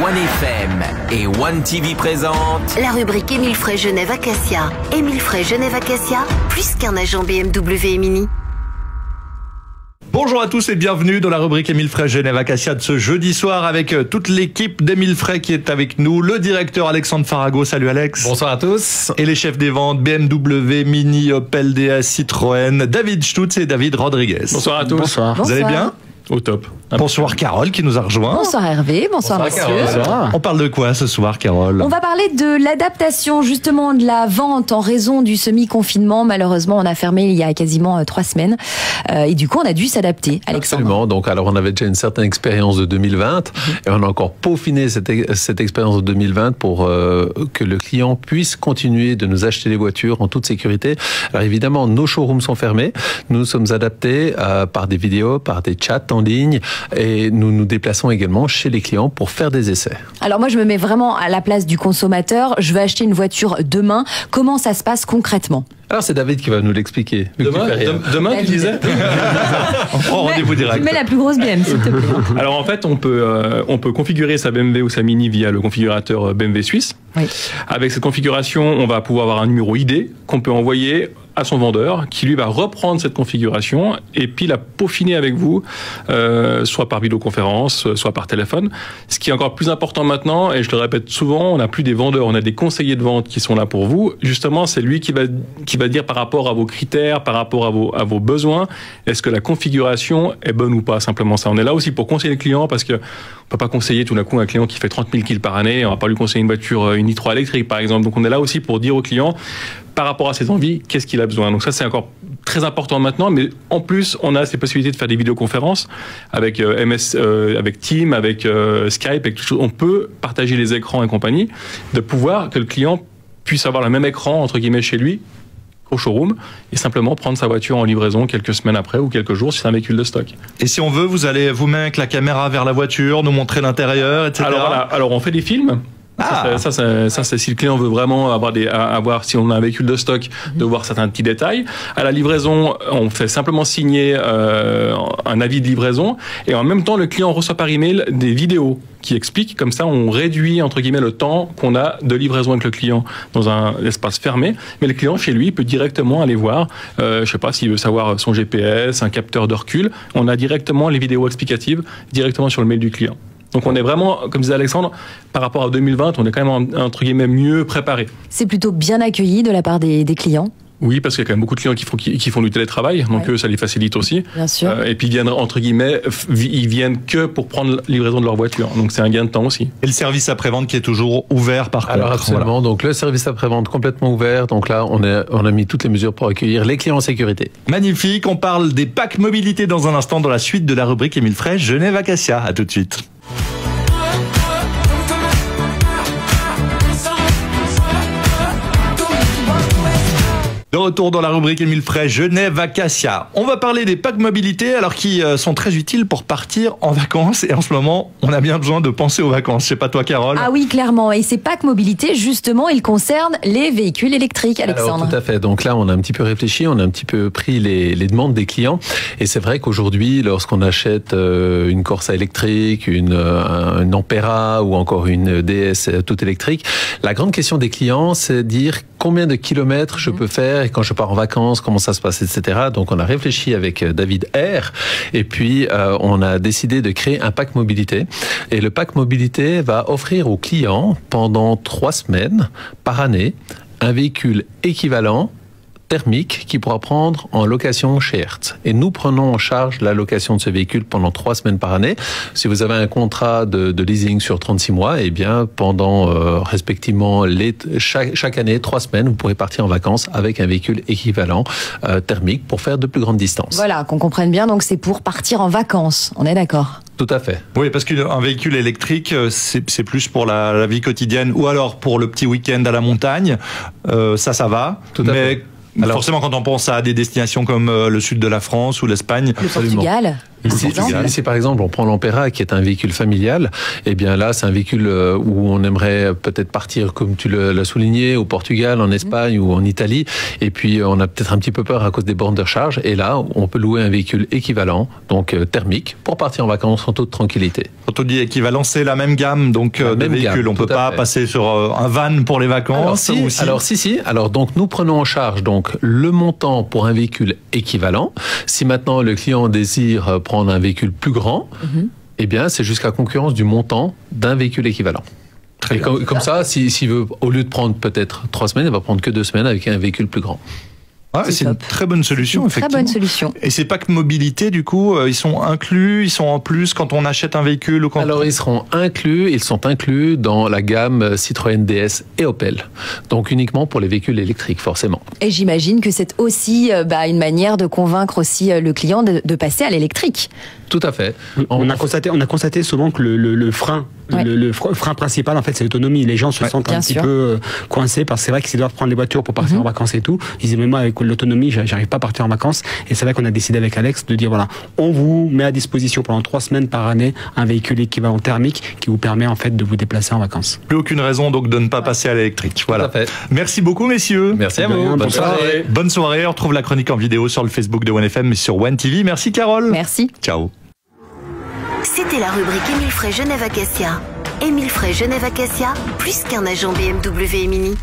OneFM et OneTV présentent la rubrique Émile Frey Genève Acacia. Émile Frey Genève Acacia, plus qu'un agent BMW et Mini. Bonjour à tous et bienvenue dans la rubrique Émile Frey Genève Acacia de ce jeudi soir avec toute l'équipe d'Émile Frey qui est avec nous. Le directeur Alexandre Farago, salut Alex. Bonsoir à tous. Et les chefs des ventes BMW, Mini, Opel, DS, Citroën, David Stutz et David Rodriguez. Bonsoir à tous. Bonsoir. Vous allez bien ? Au top. Bonsoir Carole qui nous a rejoint. Bonsoir Hervé, bonsoir messieurs. Bonsoir. On parle de quoi ce soir, Carole ? On va parler de l'adaptation justement de la vente en raison du semi-confinement. Malheureusement, on a fermé il y a quasiment 3 semaines. Et du coup, on a dû s'adapter, Alexandre. Absolument. Donc, alors, on avait déjà une certaine expérience de 2020 et on a encore peaufiné cette expérience de 2020 pour que le client puisse continuer de nous acheter les voitures en toute sécurité. Alors, évidemment, nos showrooms sont fermés. Nous sommes adaptés par des vidéos, par des chats en ligne et nous nous déplaçons également chez les clients pour faire des essais. Alors moi, je me mets vraiment à la place du consommateur. Je veux acheter une voiture demain. Comment ça se passe concrètement ? Alors, c'est David qui va nous l'expliquer. Demain, tu disais? On prend rendez-vous direct. Tu mets la plus grosse BM, s'il te plaît. Alors en fait, on peut configurer sa BMW ou sa Mini via le configurateur BMW Suisse. Oui. Avec cette configuration, on va pouvoir avoir un numéro ID qu'on peut envoyer à son vendeur, qui lui va reprendre cette configuration et puis la peaufiner avec vous, soit par vidéoconférence, soit par téléphone. Ce qui est encore plus important maintenant, et je le répète souvent, on n'a plus des vendeurs, on a des conseillers de vente qui sont là pour vous. Justement, c'est lui qui va dire par rapport à vos critères, par rapport à vos besoins, est-ce que la configuration est bonne ou pas, simplement ça. On est là aussi pour conseiller le client parce que on peut pas conseiller tout d'un coup un client qui fait 30 000 kills par année, on va pas lui conseiller une voiture, une i3 électrique par exemple. Donc on est là aussi pour dire au client, par rapport à ses envies, qu'est-ce qu'il a besoin. Donc ça, c'est encore très important maintenant, mais en plus, on a ces possibilités de faire des vidéoconférences avec avec Teams, avec Skype, avec tout ça. On peut partager les écrans et compagnie, de pouvoir que le client puisse avoir le même écran, entre guillemets, chez lui, au showroom, et simplement prendre sa voiture en livraison quelques semaines après ou quelques jours si c'est un véhicule de stock. Et si on veut, vous allez vous-même avec la caméra vers la voiture, nous montrer l'intérieur, etc. Alors voilà, alors on fait des films. Ça, c'est si le client veut vraiment avoir si on a un véhicule de stock, de voir certains petits détails. À la livraison, on fait simplement signer un avis de livraison et en même temps, le client reçoit par email des vidéos qui expliquent. Comme ça, on réduit entre guillemets le temps qu'on a de livraison avec le client dans un espace fermé. Mais le client chez lui peut directement aller voir, je sais pas s'il veut savoir son GPS, un capteur de recul. On a directement les vidéos explicatives directement sur le mail du client. Donc on est vraiment, comme disait Alexandre, par rapport à 2020, on est quand même entre guillemets mieux préparé. C'est plutôt bien accueilli de la part des clients. Oui, parce qu'il y a quand même beaucoup de clients qui font du télétravail, donc eux, ça les facilite aussi. Bien sûr. Et puis ils viennent, entre guillemets, ils viennent que pour prendre la livraison de leur voiture. Donc c'est un gain de temps aussi. Et le service après-vente qui est toujours ouvert par contre. Alors absolument, voilà. Donc le service après-vente complètement ouvert. Donc là, on a mis toutes les mesures pour accueillir les clients en sécurité. Magnifique, on parle des packs mobilité dans un instant dans la suite de la rubrique Émile Frey Genève Acacia. À tout de suite. De retour dans la rubrique Émile Frey Genève Acacia. On va parler des packs mobilité alors qui sont très utiles pour partir en vacances et en ce moment on a bien besoin de penser aux vacances. Je sais pas toi Carole. Ah oui clairement, et ces packs mobilité justement ils concernent les véhicules électriques, Alexandre. Alors, tout à fait, donc là on a un petit peu réfléchi, on a un petit peu pris les demandes des clients et c'est vrai qu'aujourd'hui lorsqu'on achète une Corsa électrique, une Ampera ou encore une DS toute électrique, la grande question des clients c'est de dire combien de kilomètres je peux faire et quand je pars en vacances, comment ça se passe, etc. Donc on a réfléchi avec David R et puis on a décidé de créer un pack mobilité et le pack mobilité va offrir aux clients pendant 3 semaines par année un véhicule équivalent thermique qui pourra prendre en location chez Hertz. Et nous prenons en charge la location de ce véhicule pendant 3 semaines par année. Si vous avez un contrat de leasing sur 36 mois, eh bien, pendant respectivement chaque année, 3 semaines, vous pourrez partir en vacances avec un véhicule équivalent thermique pour faire de plus grandes distances. Voilà, qu'on comprenne bien, donc c'est pour partir en vacances, on est d'accord ? Tout à fait. Oui, parce qu'un véhicule électrique, c'est plus pour la vie quotidienne ou alors pour le petit week-end à la montagne. Ça va. Tout à fait. Alors, forcément, quand on pense à des destinations comme le sud de la France ou l'Espagne, le Portugal. Si par exemple on prend l'Ampera qui est un véhicule familial, eh bien là c'est un véhicule où on aimerait peut-être partir, comme tu l'as souligné, au Portugal, en Espagne ou en Italie, et puis on a peut-être un petit peu peur à cause des bornes de recharge, et là on peut louer un véhicule équivalent, donc thermique, pour partir en vacances en toute tranquillité. Quand on dit équivalent, c'est la même gamme donc de véhicules. On peut pas passer sur un van pour les vacances. Alors si. Alors donc nous prenons en charge donc le montant pour un véhicule équivalent. Si maintenant le client désire prendre un véhicule plus grand, eh bien c'est jusqu'à concurrence du montant d'un véhicule équivalent. Et comme ça, s'il veut, au lieu de prendre peut-être 3 semaines, il va prendre que 2 semaines avec un véhicule plus grand. Ouais, c'est une très bonne solution, effectivement. Très bonne solution. Et ces packs mobilité, du coup, ils sont inclus, ils sont en plus quand on achète un véhicule ou quand... Alors, ils sont inclus dans la gamme Citroën DS et Opel. Donc, uniquement pour les véhicules électriques, forcément. Et j'imagine que c'est aussi une manière de convaincre aussi le client de passer à l'électrique. Tout à fait. On a constaté souvent que le frein, le frein principal, en fait, c'est l'autonomie. Les gens se sentent un petit peu coincés parce que c'est vrai qu'ils doivent prendre les voitures pour partir en vacances et tout. Ils disent, mais moi, avec l'autonomie, j'arrive pas à partir en vacances. Et c'est vrai qu'on a décidé avec Alex de dire, voilà, on vous met à disposition pendant 3 semaines par année un véhicule équivalent thermique qui vous permet, en fait, de vous déplacer en vacances. Plus aucune raison, donc, de ne pas passer à l'électrique. Voilà. Tout à fait. Merci beaucoup, messieurs. Merci à vous. Bonne soirée. Bonne soirée. On retrouve la chronique en vidéo sur le Facebook de OneFM et sur One TV. Merci, Carole. Merci. Ciao. C'était la rubrique Émile Frey Genève Acacia. Émile Frey Genève Acacia, plus qu'un agent BMW et Mini.